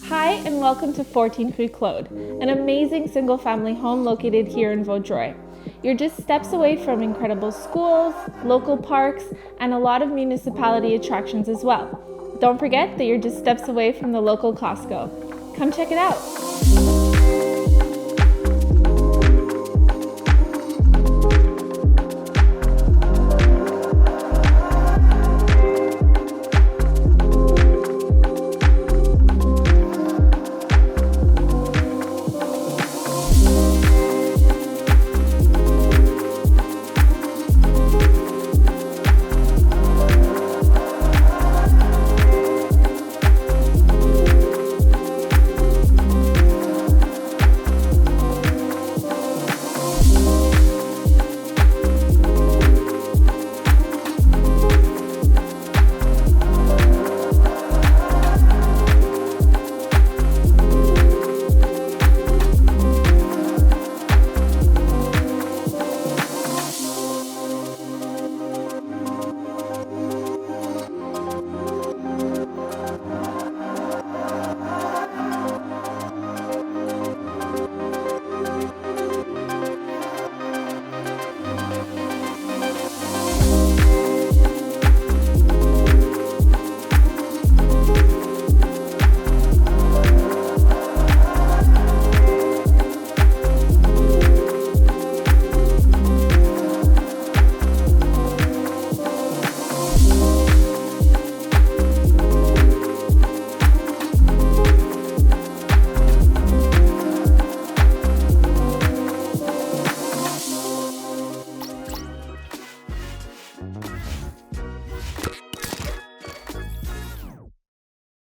Hi and welcome to 14 Rue Claude, an amazing single-family home located here in Vaudreuil. You're just steps away from incredible schools, local parks, and a lot of municipality attractions as well. Don't forget that you're just steps away from the local Costco. Come check it out.